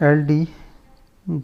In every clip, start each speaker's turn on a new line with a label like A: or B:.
A: LD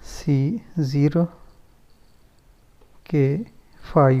A: C0 K5،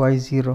A: Y0۔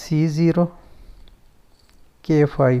A: C0 K5،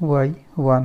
A: Y1۔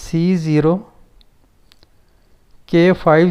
A: C0 K5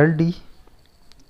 A: LD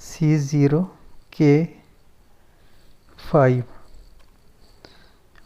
A: C0 K5،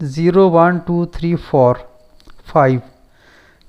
A: 0 1 2 3 4 5،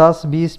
A: 10 20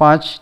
A: 5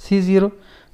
A: C0،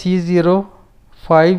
A: C0 5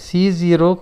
A: C0